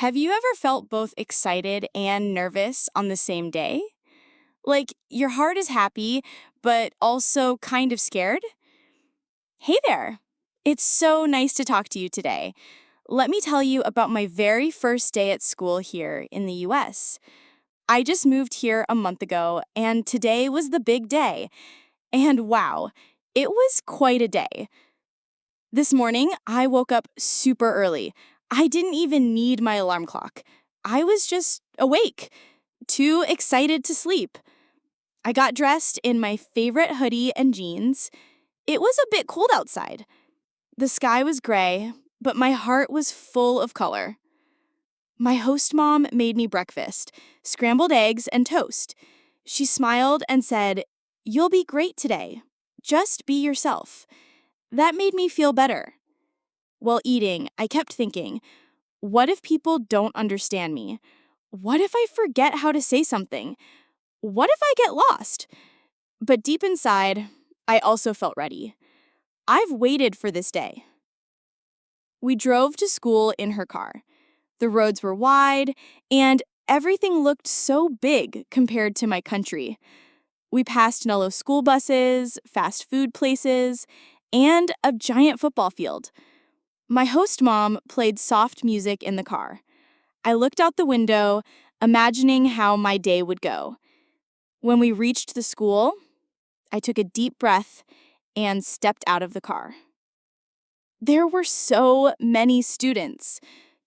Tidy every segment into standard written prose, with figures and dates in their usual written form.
Have you ever felt both excited and nervous on the same day? Like your heart is happy, but also kind of scared? Hey there! It's so nice to talk to you today. Let me tell you about my very first day at school here in the US. I just moved here a month ago, and today was the big day. And wow, it was quite a day. This morning, I woke up super early. I didn't even need my alarm clock. I was just awake, too excited to sleep. I got dressed in my favorite hoodie and jeans. It was a bit cold outside. The sky was gray, but my heart was full of color. My host mom made me breakfast, scrambled eggs and toast. She smiled and said, "You'll be great today. Just be yourself." That made me feel better. While eating, I kept thinking, what if people don't understand me? What if I forget how to say something? What if I get lost? But deep inside, I also felt ready. I've waited for this day. We drove to school in her car. The roads were wide, and everything looked so big compared to my country. We passed yellow school buses, fast food places, and a giant football field. My host mom played soft music in the car. I looked out the window, imagining how my day would go. When we reached the school, I took a deep breath and stepped out of the car. There were so many students.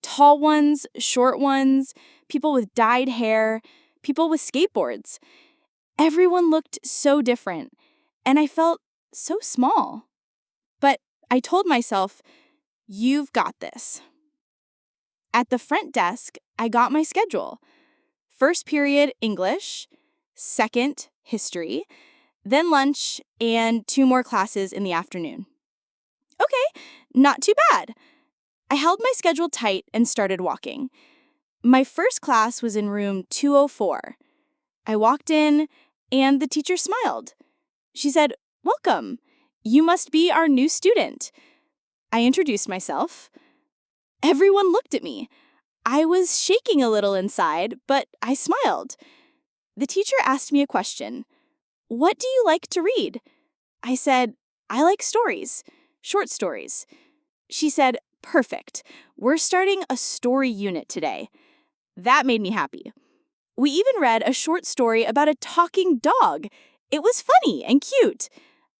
Tall ones, short ones, people with dyed hair, people with skateboards. Everyone looked so different, and I felt so small. But I told myself, you've got this. At the front desk, I got my schedule. First period, English. Second, history. Then lunch, and 2 more classes in the afternoon. Okay, not too bad. I held my schedule tight and started walking. My first class was in room 204. I walked in, and the teacher smiled. She said, "Welcome. You must be our new student." I introduced myself. Everyone looked at me. I was shaking a little inside, but I smiled. The teacher asked me a question. "What do you like to read?" I said, "I like stories, short stories." She said, "Perfect. We're starting a story unit today." That made me happy. We even read a short story about a talking dog. It was funny and cute.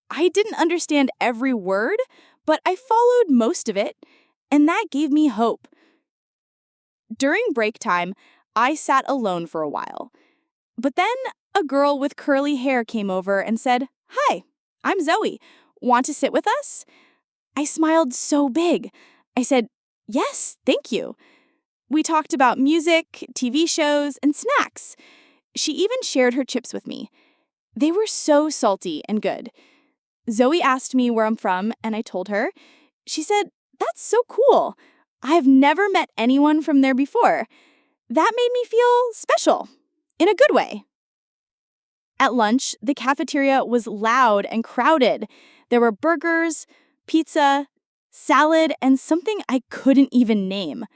I didn't understand every word, but I followed most of it, and that gave me hope. During break time, I sat alone for a while. But then a girl with curly hair came over and said, "Hi, I'm Zoe. Want to sit with us?" I smiled so big. I said, "Yes, thank you." We talked about music, TV shows, and snacks. She even shared her chips with me. They were so salty and good. Zoe asked me where I'm from, and I told her. She said, "That's so cool. I've never met anyone from there before." That made me feel special, in a good way. At lunch, the cafeteria was loud and crowded. There were burgers, pizza, salad, and something I couldn't even name.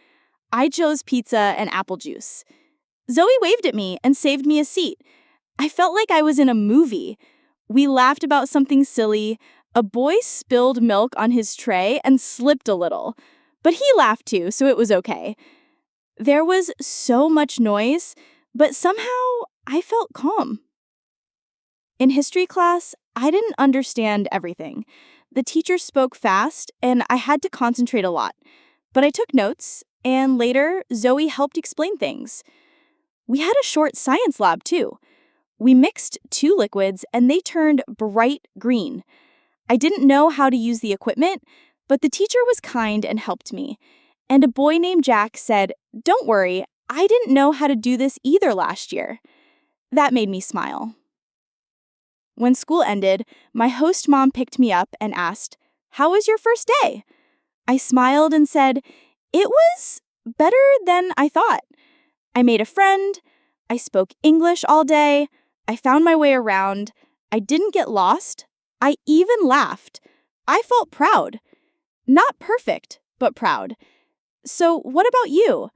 I chose pizza and apple juice. Zoe waved at me and saved me a seat. I felt like I was in a movie. We laughed about something silly. A boy spilled milk on his tray and slipped a little. But he laughed too, so it was okay. There was so much noise, but somehow I felt calm. In history class, I didn't understand everything. The teacher spoke fast, and I had to concentrate a lot. But I took notes, and later, Zoe helped explain things. We had a short science lab, too. We mixed 2 liquids, and they turned bright green. I didn't know how to use the equipment, but the teacher was kind and helped me. And a boy named Jack said, "Don't worry, I didn't know how to do this either last year." That made me smile. When school ended, my host mom picked me up and asked, "How was your first day?" I smiled and said, "It was better than I thought. I made a friend. I spoke English all day. I found my way around. I didn't get lost. I even laughed. I felt proud. Not perfect, but proud." So what about you?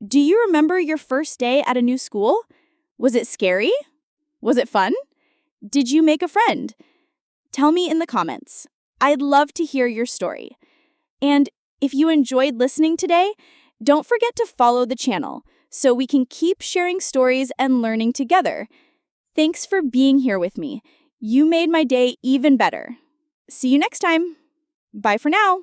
Do you remember your first day at a new school? Was it scary? Was it fun? Did you make a friend? Tell me in the comments. I'd love to hear your story. And if you enjoyed listening today, don't forget to follow the channel so we can keep sharing stories and learning together. Thanks for being here with me. You made my day even better. See you next time. Bye for now.